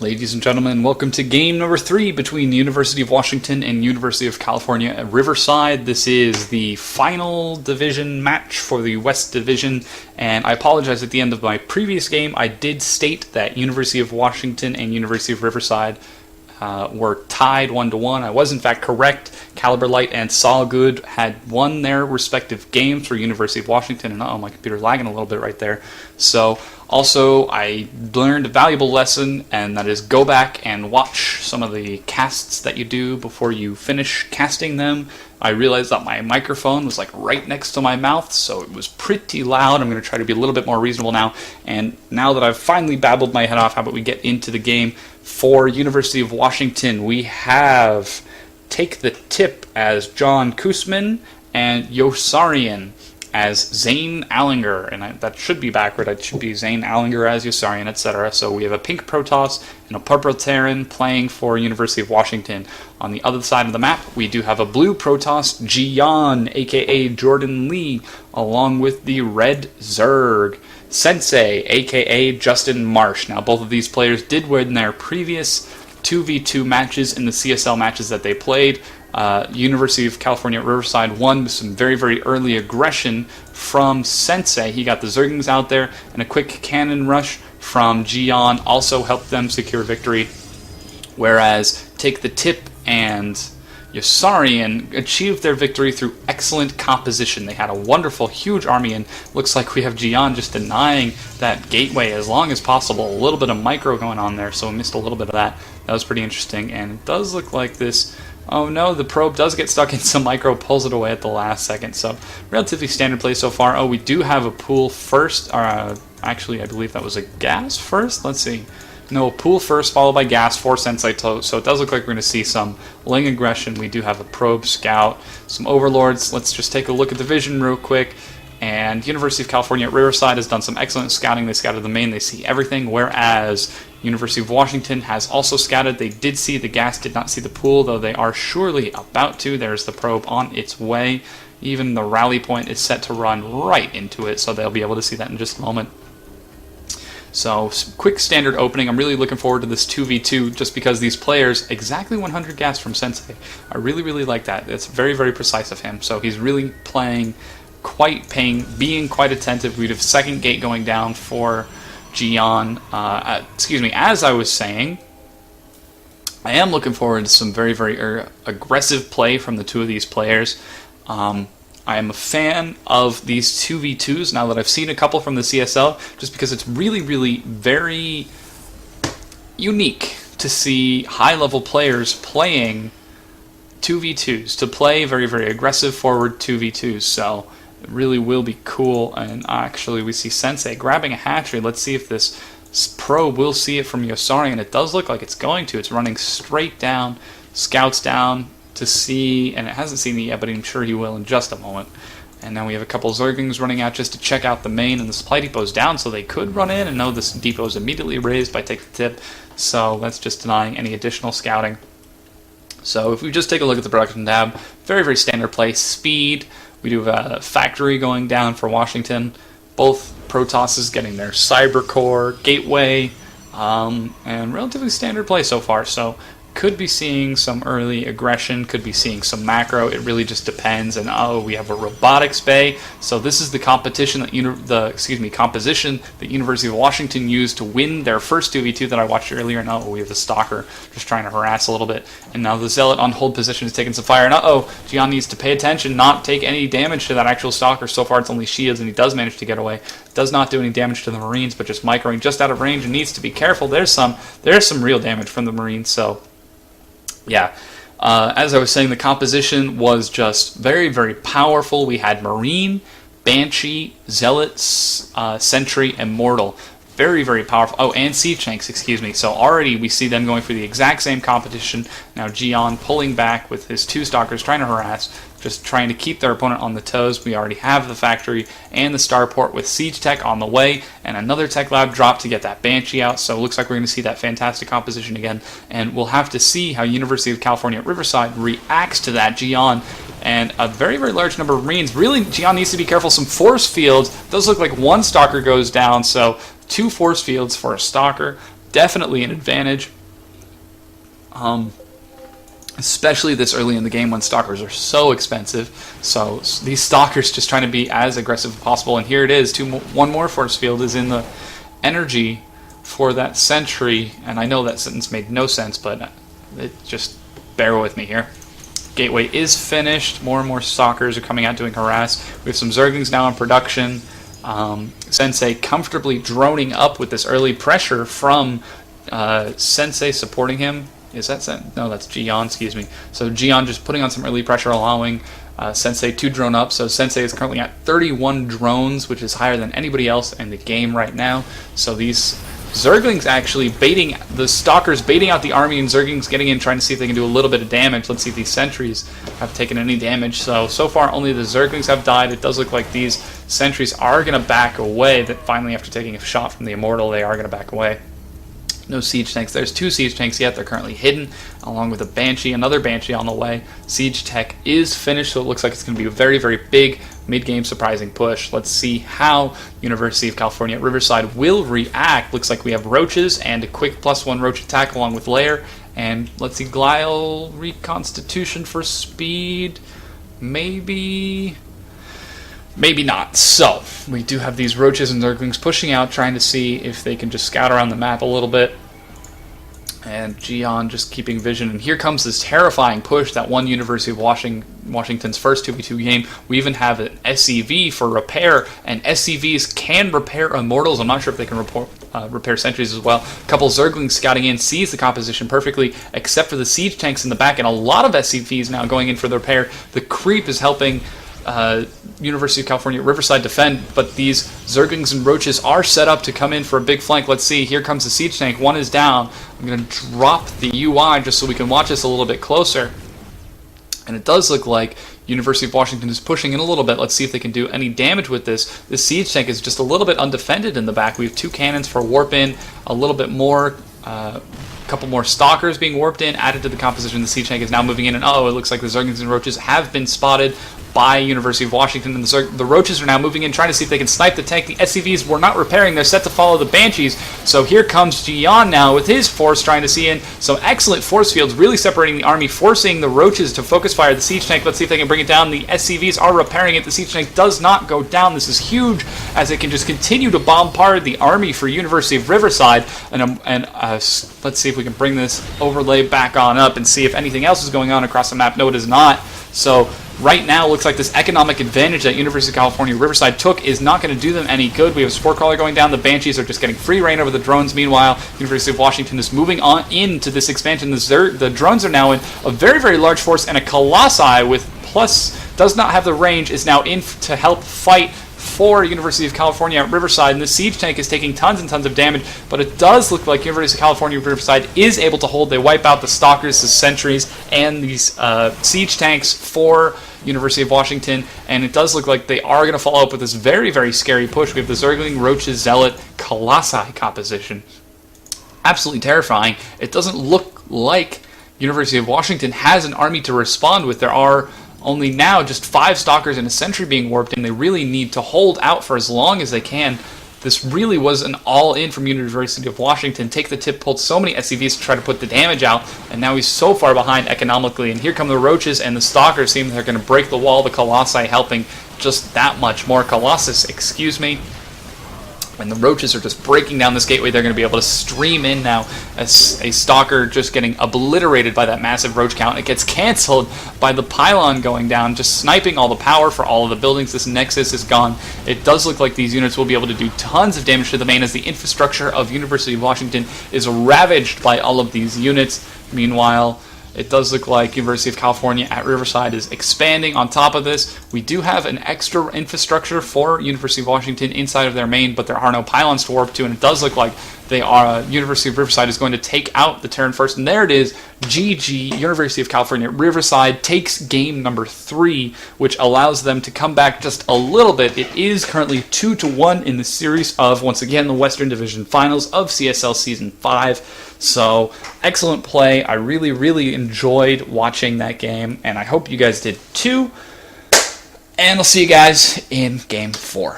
Ladies and gentlemen, welcome to game number 3 between the University of Washington and University of California at Riverside. This is the final division match for the West Division, and I apologize, at the end of my previous game I did state that University of Washington and University of Riverside were tied 1-1. I was in fact correct. Caliber Light and Sawgood had won their respective games for University of Washington, and my computer lagging a little bit right there. So also I learned a valuable lesson, and that is go back and watch some of the casts that you do before you finish casting them. I realized that my microphone was like right next to my mouth, so it was pretty loud. I'm going to try to be a little bit more reasonable now. And now that I've finally babbled my head off, how about we get into the game? For University of Washington, we have TakeTheTip as John Koosman and Yossarian as Zane Allinger, and that should be backward. It should be Zane Allinger as Yossarian, etc. So we have a pink Protoss and a purple Terran playing for University of Washington. On the other side of the map, we do have a blue Protoss, JiYan, aka Jordan Lee, along with the red Zerg, Sensei, aka Justin Marsh. Now, both of these players did win their previous 2v2 matches in the CSL matches that they played. University of California at Riverside won with some very, very early aggression from Sensei. He got the Zerglings out there, and a quick cannon rush from JiYan also helped them secure victory. Whereas TakeTheTip and Yossarian achieved their victory through excellent composition. They had a wonderful, huge army, and looks like we have JiYan just denying that gateway as long as possible. A little bit of micro going on there, so we missed a little bit of that. That was pretty interesting, and it does look like this. Oh no, the probe does get stuck in some micro, pulls it away at the last second, so relatively standard play so far. Oh, we do have a pool first. Actually, I believe that was a gas first. Let's see. No, pool first, followed by gas for Sensei. So it does look like we're going to see some Ling aggression. We do have a probe scout, some overlords. Let's just take a look at the vision real quick. And University of California at Riverside has done some excellent scouting. They scouted the main, they see everything, whereas University of Washington has also scouted. They did see the gas, did not see the pool, though they are surely about to. There's the probe on its way. Even the rally point is set to run right into it, so they'll be able to see that in just a moment. So, quick standard opening. I'm really looking forward to this 2v2 just because these players, exactly 100 gas from Sensei. I really, really like that. It's very, very precise of him. So he's really playing being quite attentive. We have second gate going down for JiYan. As I was saying, I am looking forward to some very, very aggressive play from the two of these players. I am a fan of these 2v2s now that I've seen a couple from the CSL, just because it's really, really very unique to see high-level players playing 2v2s, to play very, very aggressive forward 2v2s. So it really will be cool. And actually, we see Sensei grabbing a hatchery. Let's see if this probe will see it from Yossarian. It does look like it's going to. It's running straight down, scouts down to see, and it hasn't seen it yet, but I'm sure he will in just a moment. And now we have a couple Zerglings running out just to check out the main, and the supply depot's down, so they could run in, and no, this depot is immediately raised by TakeTheTip, so that's just denying any additional scouting. So if we just take a look at the production tab, very, very standard play. Speed, we do have a factory going down for Washington. Both Protosses getting their cyber core, gateway, and relatively standard play so far. So could be seeing some early aggression, could be seeing some macro. It really just depends. And we have a robotics bay. So this is the competition that composition that University of Washington used to win their first 2v2 that I watched earlier. And we have the stalker just trying to harass a little bit. And now the zealot on hold position is taking some fire. And JiYan needs to pay attention, not take any damage to that actual stalker. So far it's only shields, and he does manage to get away. Does not do any damage to the Marines, but just microing just out of range and needs to be careful. There's some real damage from the Marines. So yeah, as I was saying, the composition was just very, very powerful. We had Marine, Banshee, Zealots, Sentry, and Mortal. Very, very powerful. Oh, and Siege Tanks, excuse me. So already we see them going for the exact same competition. Now JiYan pulling back with his two stalkers, trying to harass, just trying to keep their opponent on the toes. We already have the factory and the starport with Siege Tech on the way, and another Tech Lab drop to get that Banshee out. So it looks like we're going to see that fantastic composition again, and we'll have to see how University of California at Riverside reacts to that. JiYan and a very, very large number of Marines. Really, JiYan needs to be careful. Some force fields. Does look like one stalker goes down, so 2 force fields for a stalker. definitely an advantage. Especially this early in the game when stalkers are so expensive. So these stalkers just trying to be as aggressive as possible. And here it is. One more force field is in the energy for that sentry. And I know that sentence made no sense, but just bear with me here. Gateway is finished. More and more stalkers are coming out doing harass. We have some Zerglings now in production. Sensei comfortably droning up with this early pressure from Sensei supporting him. Is that no, that's JiYan, excuse me. So JiYan just putting on some early pressure, allowing Sensei to drone up. So Sensei is currently at 31 drones, which is higher than anybody else in the game right now. So these Zerglings actually baiting, the Stalkers baiting out the army, and Zerglings getting in, trying to see if they can do a little bit of damage. Let's see if these sentries have taken any damage. So far only the Zerglings have died. It does look like these sentries are going to back away. That finally, after taking a shot from the Immortal, they are going to back away. No siege tanks. There's 2 siege tanks yet. They're currently hidden, along with a Banshee, another Banshee on the way. Siege tech is finished, so it looks like it's going to be a very, very big mid-game surprising push. Let's see how University of California at Riverside will react. Looks like we have Roaches and a quick +1 Roach attack along with Lair. And let's see, Glial Reconstitution for speed. Maybe not. So, we do have these Roaches and Zerglings pushing out, trying to see if they can just scout around the map a little bit. And JiYan just keeping vision. And here comes this terrifying push that won University of Washington's first 2v2 game. We even have an SCV for repair, and SCVs can repair Immortals. I'm not sure if they can repair sentries as well. A couple Zerglings scouting in, sees the composition perfectly, except for the siege tanks in the back, and a lot of SCVs now going in for the repair. The creep is helping University of California Riverside defend, but these Zerglings and Roaches are set up to come in for a big flank. Let's see, here comes the siege tank. One is down. I'm going to drop the UI just so we can watch this a little bit closer. And it does look like University of Washington is pushing in a little bit. Let's see if they can do any damage with this. This siege tank is just a little bit undefended in the back. We have 2 cannons for warp in, a little bit more, couple more stalkers being warped in, added to the composition. The siege tank is now moving in, and it looks like the Zerglings and Roaches have been spotted by University of Washington, and the Roaches are now moving in, trying to see if they can snipe the tank. The SCVs were not repairing. They're set to follow the Banshees. So here comes JiYan now with his force trying to see in. So excellent force fields, really separating the army, forcing the Roaches to focus fire the siege tank. Let's see if they can bring it down. The SCVs are repairing it. The siege tank does not go down. This is huge, as it can just continue to bombard the army for University of Riverside. Let's see if we can bring this overlay back on up and see if anything else is going on across the map. No, it is not. So right now, it looks like this economic advantage that University of California Riverside took is not going to do them any good. We have a Spore Crawler going down. The Banshees are just getting free reign over the drones. Meanwhile, University of Washington is moving on into this expansion. The drones are now in a very, very large force, and a Colossi with does not have the range, is now in to help fight for University of California at Riverside, and the siege tank is taking tons and tons of damage, but it does look like University of California Riverside is able to hold. They wipe out the Stalkers, the Sentries, and these siege tanks for University of Washington, and it does look like they are going to follow up with this very, very scary push. We have the Zergling, Roaches, Zealot, Colossi composition. Absolutely terrifying. It doesn't look like University of Washington has an army to respond with. There are only now just 5 Stalkers and a Sentry being warped in. They really need to hold out for as long as they can. This really was an all-in from University of Washington. TakeTheTip pulled so many SCVs to try to put the damage out, and now he's so far behind economically. And here come the Roaches, and the Stalkers seem they're going to break the wall. The Colossi helping just that much more. Colossus, excuse me. And the Roaches are just breaking down this gateway. They're going to be able to stream in now as a Stalker just getting obliterated by that massive Roach count. It gets canceled by the pylon going down, just sniping all the power for all of the buildings. This Nexus is gone. It does look like these units will be able to do tons of damage to the main, as the infrastructure of University of Washington is ravaged by all of these units. Meanwhile, it does look like University of California at Riverside is expanding. On top of this, we do have an extra infrastructure for University of Washington inside of their main, but there are no pylons to warp to, and it does look like University of Riverside is going to take out the Terran first. And there it is. GG. University of California Riverside takes game number 3, which allows them to come back just a little bit. It is currently 2-1 in the series of, once again, the Western Division Finals of CSL Season 5. So, excellent play. I really, really enjoyed watching that game, and I hope you guys did too. And I'll see you guys in Game 4.